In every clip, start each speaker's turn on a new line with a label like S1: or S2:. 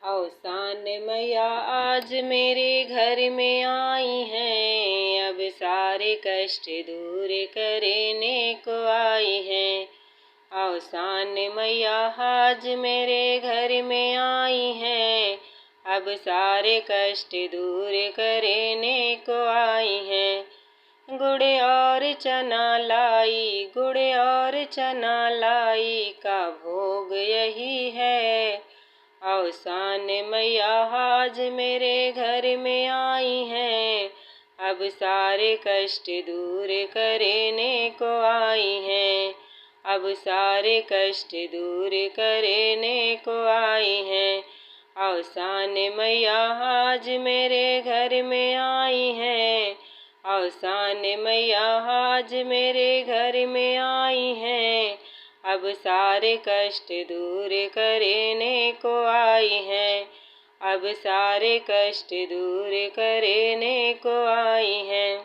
S1: अवसान मैया आज मेरे घर में आई हैं, अब सारे कष्ट दूर करने को आई हैं। अवसान मैया आज मेरे घर में आई हैं, अब सारे कष्ट दूर करने को आई हैं। गुड़ और चना लाई, गुड़ और चना लाई का भोग यही है। अवसान मैया आज मेरे घर में आई हैं, अब सारे कष्ट दूर करने को आई हैं। अब सारे कष्ट दूर करने को आई हैं। अवसान मैया आज मेरे घर में आई हैं, अवसान मैया आज मेरे घर में आई हैं, अब सारे कष्ट दूर करने को आई हैं। अब सारे कष्ट दूर करने को आई हैं।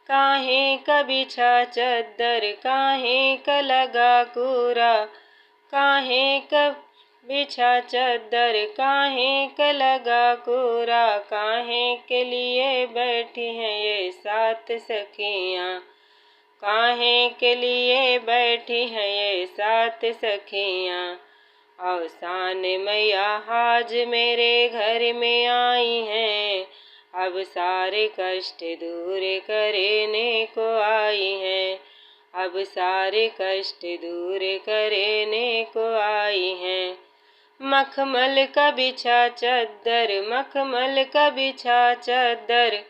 S1: काहे का बिछा चद्दर, काहे का लगा कूरा, काहे का बिछा चद्दर, काहे का लगा कूरा, काहे के लिए बैठी हैं ये सात सखियाँ, काहे के लिए बैठी हैं ये सात सखियाँ। अवसान मैया आज मेरे घर में आई हैं, अब सारे कष्ट दूर करने को आई हैं। अब सारे कष्ट दूर करने को आई हैं। मखमल का बिछा चद्दर, मखमल का बिछा चद्दर,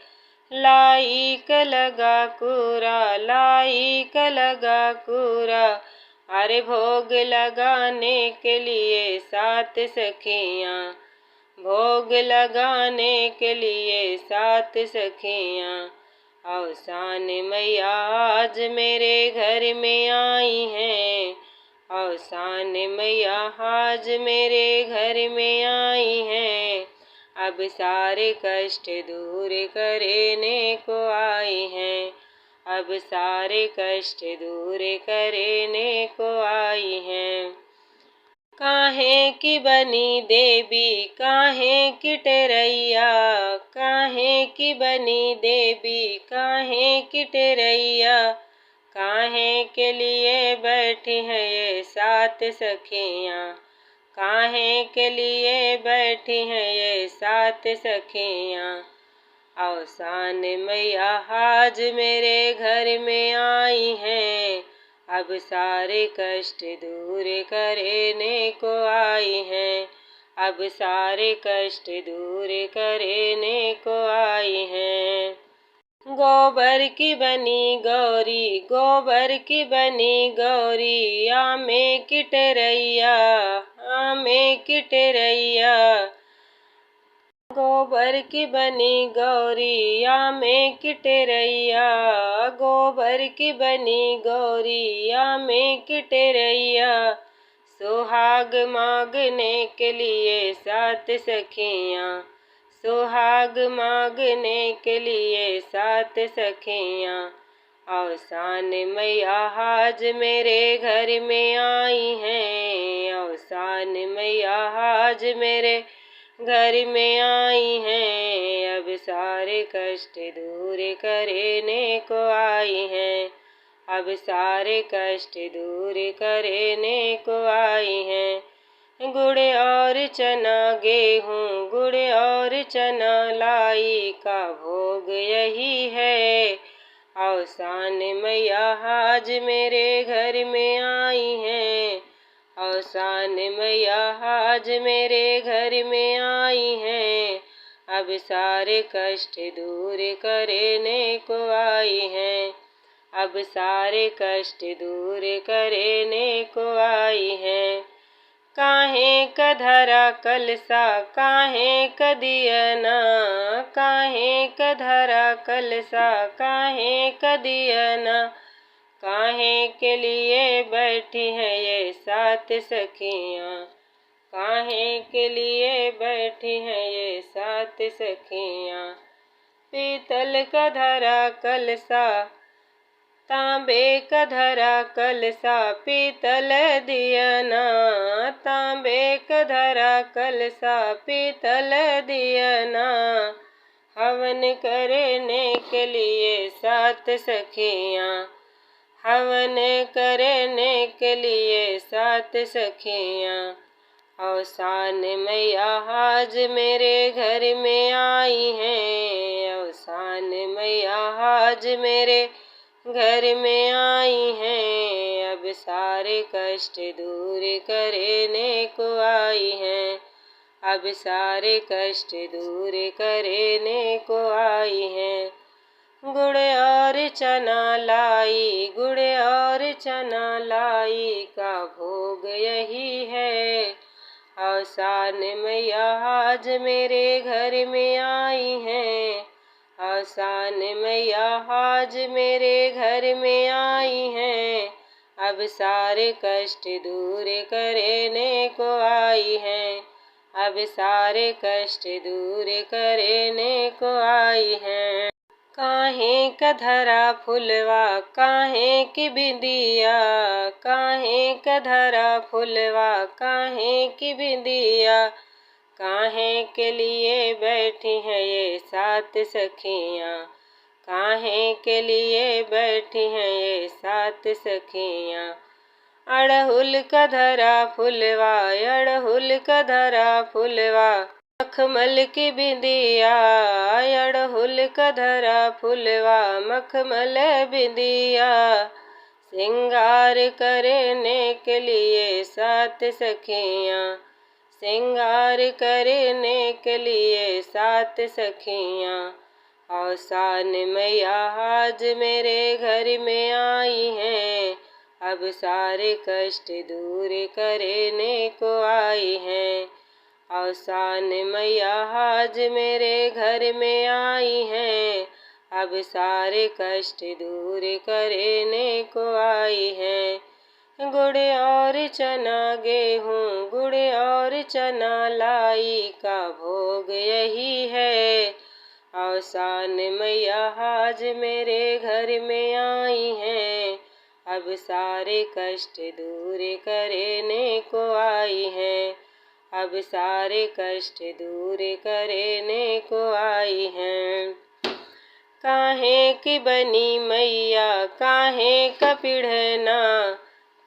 S1: लाई का लगा कूरा, लाई का लगा कूरा, अरे भोग लगाने के लिए सात सखियाँ, भोग लगाने के लिए सात सखियाँ। अवसान मैया आज मेरे घर में आई हैं, अवसान मैया आज मेरे घर में आई हैं, अब सारे कष्ट दूर करने को आई हैं। अब सारे कष्ट दूर करने को आई हैं। काहे की बनी देवी, काहे की टेरैया, काहे की बनी देवी, काहे की टेरैया, काहे के लिए बैठी हैं ये सात सखियाँ, काहे के लिए बैठी हैं ये सात सखियाँ। अवसान मैया आज मेरे घर में आई हैं, अब सारे कष्ट दूर करने को आई हैं। अब सारे कष्ट दूर करने को आई हैं। गोबर की बनी गौरी, गोबर की बनी गौरी, आमे की टेरैया, आमे की टेरैया, गोबर की बनी गौरी, आमे की टेरैया, गोबर की बनी गौरी, आमे की टेरैया, सुहाग मांगने के लिए सात सखियाँ, सुहाग मांगने के लिए सात सखियाँ। अवसान मैया आज मेरे घर में आई हैं, अवसान मैया आज मेरे घर में आई हैं, अब सारे कष्ट दूर करने को आई हैं। अब सारे कष्ट दूर करने को आई हैं। गुड़ और चना गेहूँ, गुड़ और चना लाई का भोग यही है। अवसान मैया आज मेरे घर में आई हैं, अवसान मैया आज मेरे घर में आई हैं, अब सारे कष्ट दूर करने को आई हैं। अब सारे कष्ट दूर करने को आई हैं। काहे का धरा कलसा, काहे का दियना, काहे का धरा कलसा, काहे का दियना, काहे के लिए बैठी हैं ये सात सखियाँ, काहे के लिए बैठी हैं ये सात सखियाँ। पीतल का धरा कलसा, तांबे का धरा कलसा पीतल दियना, तांबे का धरा कलसा पीतल दियना। हवन करने के लिए 7 सखियाँ, हवन करने के लिए 7 सखियाँ। अवसान मैया आज मेरे घर में आई हैं, अवसान मैया आज मेरे घर में आई हैं। अब सारे कष्ट दूर करने को आई हैं, अब सारे कष्ट दूर करने को आई हैं। गुड़ और चना लाई, गुड़ और चना लाई का भोग यही है। अवसान मैया आज मेरे घर में आई हैं, अवसान मैया आज मेरे घर में आई हैं। अब सारे कष्ट दूर करने को आई हैं, अब सारे कष्ट दूर करने को आई हैं। काहे का धरा फुलवा काहे की बिंदिया, काहे का धरा फुलवा काहे की बिंदिया। काहे के लिए बैठी हैं ये 7 सखियाँ, काहे के लिए बैठी हैं ये 7 सखियाँ। अड़हुल का धरा फुलवा, अड़हुल का धरा फुलवा मखमल की बिंदिया, अड़हुल का धरा फुलवा मखमल बिंदिया। श्रृंगार करने के लिए 7 सखियाँ, श्रृंगार करने के लिए 7 सखियाँ। अवसान मैया आज मेरे घर में आई हैं, अब सारे कष्ट दूर करने को आई हैं। अवसान मैया आज मेरे घर में आई हैं, अब सारे कष्ट दूर करने को आई हैं। गुड़ और चना गेहूँ, गुड़ और चना लाई का भोग यही है। अवसान मैया आज मेरे घर में आई हैं, अब सारे कष्ट दूर करने को आई हैं, अब सारे कष्ट दूर करने को आई हैं। काहे की बनी मैया काहे का पिढ़ना,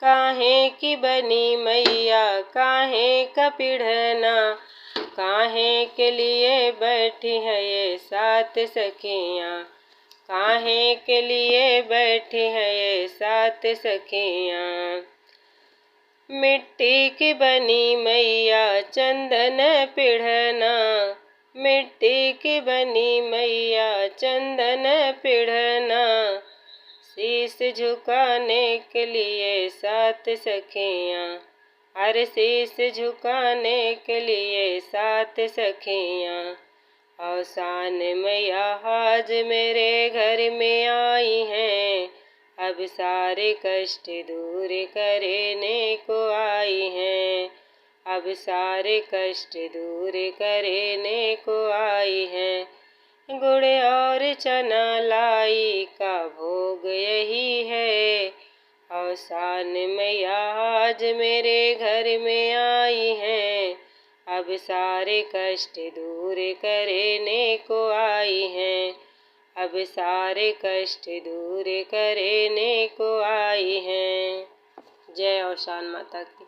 S1: काहे की बनी मैया काहे का पिढ़ना। काहे के लिए बैठी है ये 7 सखियाँ, काहे के लिए बैठी है ये 7 सखियाँ। मिट्टी की बनी मैया चंदन पिढ़ना, मिट्टी की बनी मैया चंदन पिढ़ना। शीश झुकाने के लिए 7 सखियाँ, हर शीश झुकाने के लिए 7 सखियाँ। अवसान मैया आज मेरे घर में आई हैं, अब सारे कष्ट दूर करने को आई हैं, अब सारे कष्ट दूर करने को आई हैं। गुड़ और चना लाई का भोग यही है। अवसान मैया आज मेरे घर में आई हैं, अब सारे कष्ट दूर करने को आई हैं, अब सारे कष्ट दूर करने को आई हैं। जय अवसान माता की।